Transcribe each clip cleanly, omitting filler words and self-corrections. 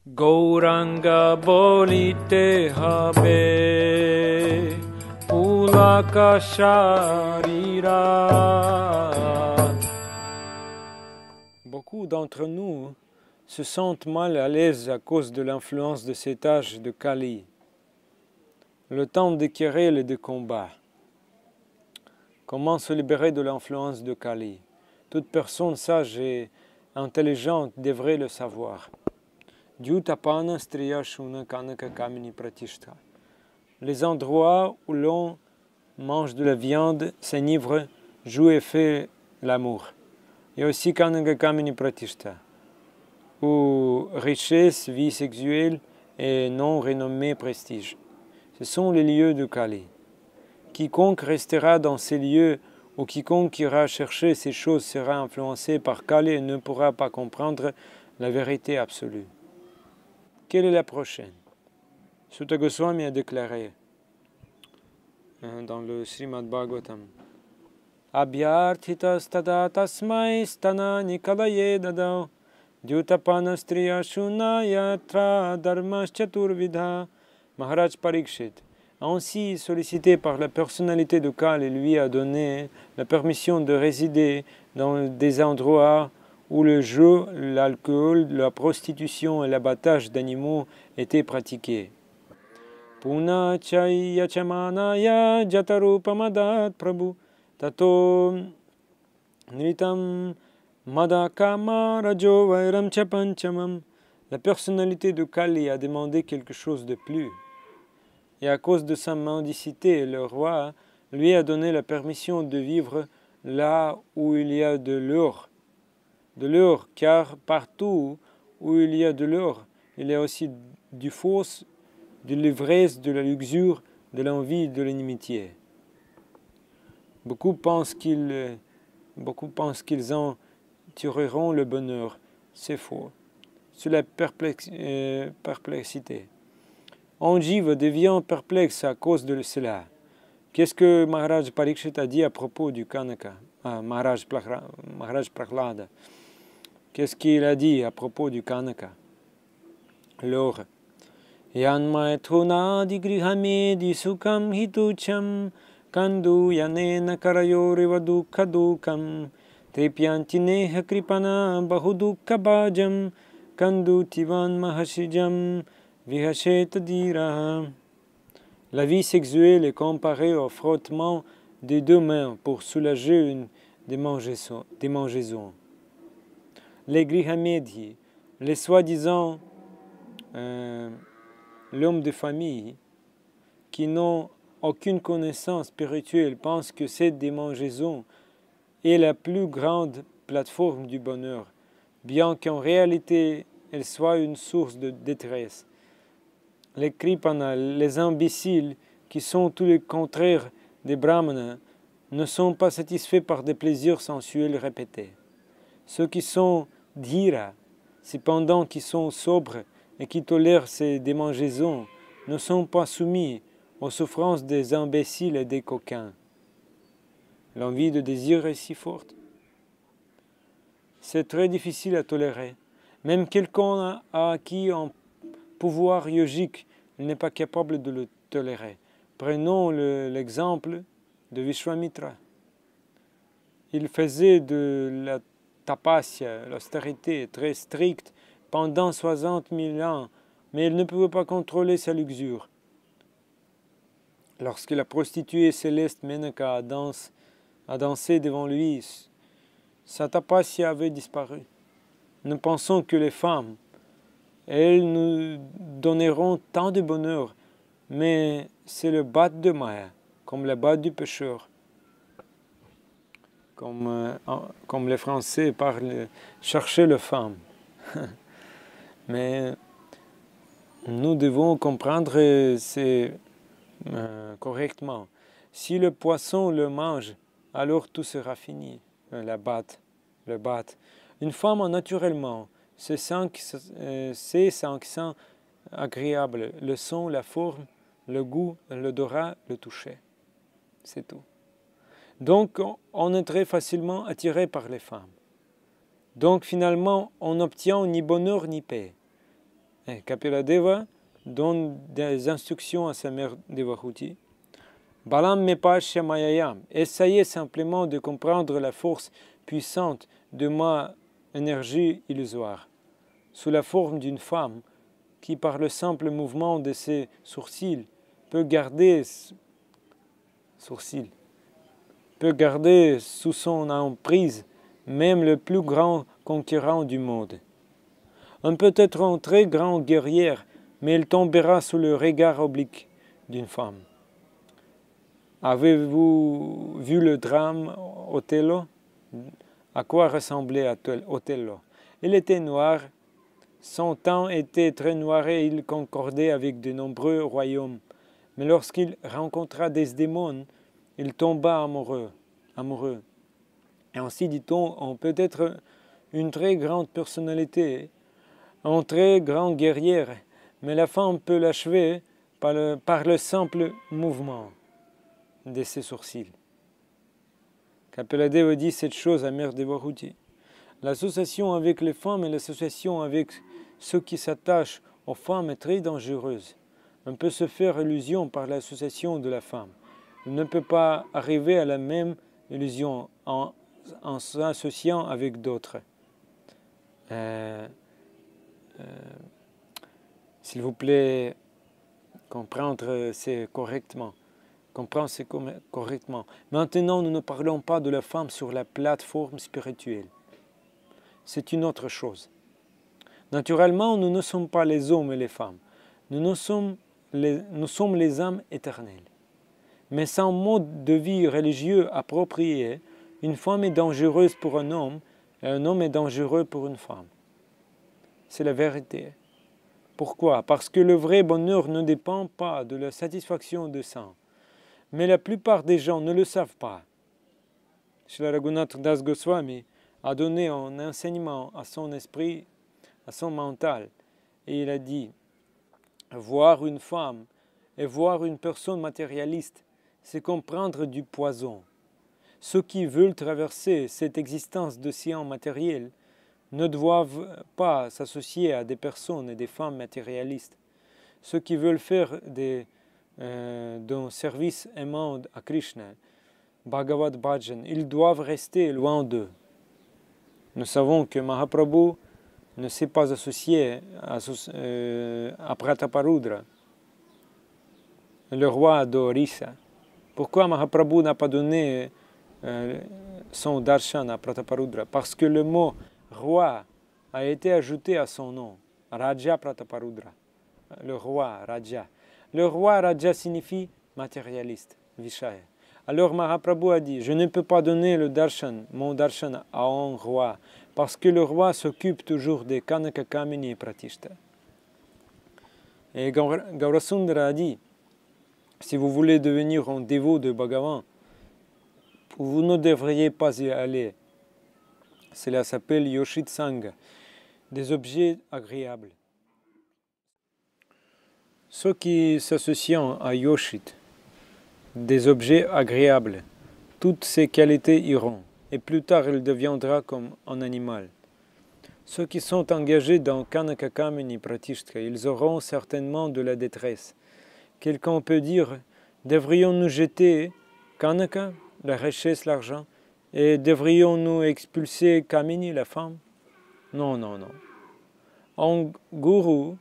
Gauranga bolite habe pulaka sharira. Beaucoup d'entre nous se sentent mal à l'aise à cause de l'influence de cet âge de Kali, le temps des querelles et des combats. Comment se libérer de l'influence de Kali? Toute personne sage et intelligente devrait le savoir. Dyutapana striya shuna kanaka kamini pratishta. Les endroits où l'on mange de la viande, s'enivre, joue et fait l'amour. Il y a aussi kanaka kamini pratishta, où richesse, vie sexuelle et non renommée prestige. Ce sont les lieux de Kali. Quiconque restera dans ces lieux ou quiconque ira chercher ces choses sera influencé par Kali et ne pourra pas comprendre la vérité absolue. Quelle est la prochaine? Sutta Goswami a déclaré dans le Srimad Bhagavatam: Abhyarthitas tada tasmai stana nikalaye dada dyutapana striya shunaya tra dharmas chaturvidha. Maharaj Parikshit, ainsi sollicité par la personnalité de Kali, lui a donné la permission de résider dans des endroits où le jeu, l'alcool, la prostitution et l'abattage d'animaux étaient pratiqués. Puna chaya chamanaya jatarupamadat prabhu tato nritam madakama rajo vairam chapanchamam. La personnalité de Kali a demandé quelque chose de plus. Et à cause de sa mendicité, le roi lui a donné la permission de vivre là où il y a de l'or. De l'or, car partout où il y a de l'or, il y a aussi du fausse, de l'ivresse, de la luxure, de l'envie, de l'inimitié. Beaucoup pensent qu'ils en tireront le bonheur. C'est faux. C'est la perplexité. Anjiva devient perplexe à cause de cela. Qu'est-ce que Maharaj Parikshit a dit à propos du Kanaka, Maharaj Prahlada? Qu'est-ce qu'il a dit à propos du Kanaka? L'or. Yanmaithuna digrihamedi sukam hitucham kandu yanena karayoriva dukha dukam tripyantineha kripana bahudukha bhajam kandu tivan mahashijam vihasheta dira. La vie sexuelle est comparée au frottement des deux mains pour soulager une démangeaison. Les grihamedhi, les soi-disant l'homme de famille, qui n'ont aucune connaissance spirituelle, pensent que cette démangeaison est la plus grande plateforme du bonheur, bien qu'en réalité elle soit une source de détresse. Les kripanas, les imbéciles, qui sont tous les contraires des brahmanas, ne sont pas satisfaits par des plaisirs sensuels répétés. Ceux qui sont dhira, cependant qui sont sobres et qui tolèrent ces démangeaisons, ne sont pas soumis aux souffrances des imbéciles et des coquins. L'envie de désir est si forte. C'est très difficile à tolérer. Même quelqu'un a acquis un pouvoir yogique, il n'est pas capable de le tolérer. Prenons l'exemple de Vishwamitra. Il faisait de la tapasya, l'austérité très stricte, pendant 60 000 ans, mais il ne pouvait pas contrôler sa luxure. Lorsque la prostituée céleste Menaka a dansé devant lui, sa tapasya avait disparu. Nous pensons que les femmes, elles nous donneront tant de bonheur, mais c'est le bat de Maya, comme le bat du pêcheur. Comme les Français parlent, chercher les femmes. Mais nous devons comprendre correctement. Si le poisson le mange, alors tout sera fini. Le bat. Une femme, naturellement, ses cinq sens agréables, le son, la forme, le goût, l'odorat, le toucher. C'est tout. Donc, on est très facilement attiré par les femmes. Donc, finalement, on n'obtient ni bonheur ni paix. Kapiladeva donne des instructions à sa mère Devahuti. Balam mepashya mayayam. Essayez simplement de comprendre la force puissante de ma énergie illusoire, sous la forme d'une femme qui, par le simple mouvement de ses sourcils, peut garder sous son emprise même le plus grand conquérant du monde. On peut être un très grand guerrier, mais il tombera sous le regard oblique d'une femme. Avez-vous vu le drame Othello? À quoi ressemblait Othello? Il était noir, son teint était très noir et il concordait avec de nombreux royaumes. Mais lorsqu'il rencontra Desdémone, il tomba amoureux. Et ainsi dit-on, on peut être une très grande personnalité, un très grand guerrier, mais la femme peut l'achever par le simple mouvement de ses sourcils. Kapiladeva dit cette chose à Mère Devahuti. L'association avec les femmes et l'association avec ceux qui s'attachent aux femmes est très dangereuse. On peut se faire illusion par l'association de la femme. On ne peut pas arriver à la même illusion en s'associant avec d'autres. S'il vous plaît, comprendre c'est correctement. Maintenant, nous ne parlons pas de la femme sur la plateforme spirituelle. C'est une autre chose. Naturellement, nous ne sommes pas les hommes et les femmes. Nous sommes les âmes éternelles. Mais sans mode de vie religieux approprié, une femme est dangereuse pour un homme et un homme est dangereux pour une femme. C'est la vérité. Pourquoi? Parce que le vrai bonheur ne dépend pas de la satisfaction de sang. Mais la plupart des gens ne le savent pas. Srila Raghunath Das Goswami a donné un enseignement à son esprit, à son mental, et il a dit, voir une femme et voir une personne matérialiste, c'est comprendre du poison. Ceux qui veulent traverser cette existence d'océan matériel ne doivent pas s'associer à des personnes et des femmes matérialistes. Ceux qui veulent faire d'un service aimant à Krishna, Bhagavad Bhajan, ils doivent rester loin d'eux. Nous savons que Mahaprabhu ne s'est pas associé à Prataparudra, le roi d'Orissa. Pourquoi Mahaprabhu n'a pas donné son darshan à Prataparudra? Parce que le mot roi a été ajouté à son nom, Raja Prataparudra, le roi Raja. Le roi Raja signifie matérialiste, Vishaya. Alors Mahaprabhu a dit, je ne peux pas donner mon darshan à un roi, parce que le roi s'occupe toujours des Kanaka Kamini et Pratishta. Et Gaurasundara a dit, si vous voulez devenir un dévot de Bhagavan, vous ne devriez pas y aller. Cela s'appelle Yoshit Sangha, des objets agréables. Ceux qui s'associent à Yoshit, des objets agréables, toutes ces qualités iront, et plus tard il deviendra comme un animal. Ceux qui sont engagés dans Kanaka Kamini Pratishta, ils auront certainement de la détresse. Quelqu'un peut dire, devrions-nous jeter Kanaka, la richesse, l'argent, et devrions-nous expulser Kamini, la femme? Non, non, non. Un gourou,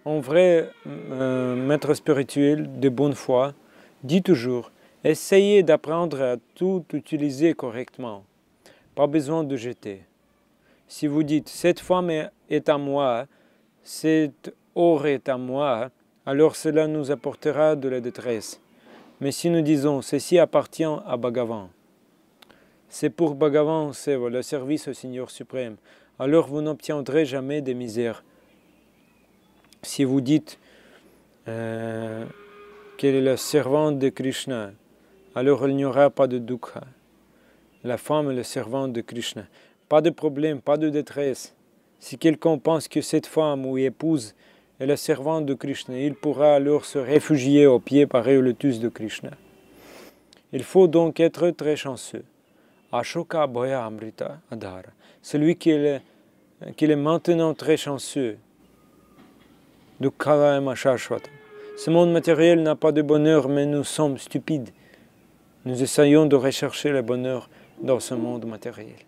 un vrai maître spirituel de bonne foi, dit toujours, essayez d'apprendre à tout utiliser correctement. Pas besoin de jeter. Si vous dites, cette femme est à moi, cette or est à moi, alors cela nous apportera de la détresse. Mais si nous disons, ceci appartient à Bhagavan, c'est pour Bhagavan, c'est le service au Seigneur suprême, alors vous n'obtiendrez jamais de misère. Si vous dites qu'elle est la servante de Krishna, alors il n'y aura pas de dukkha. La femme est la servante de Krishna. Pas de problème, pas de détresse. Si quelqu'un pense que cette femme ou épouse est la servante de Krishna, il pourra alors se réfugier aux pieds pareil au lotus de Krishna. Il faut donc être très chanceux. Ashoka Bhaya Amrita Adhara. Celui qui est maintenant très chanceux, Dukkharayam shashvatam. Ce monde matériel n'a pas de bonheur, mais nous sommes stupides. Nous essayons de rechercher le bonheur dans ce monde matériel.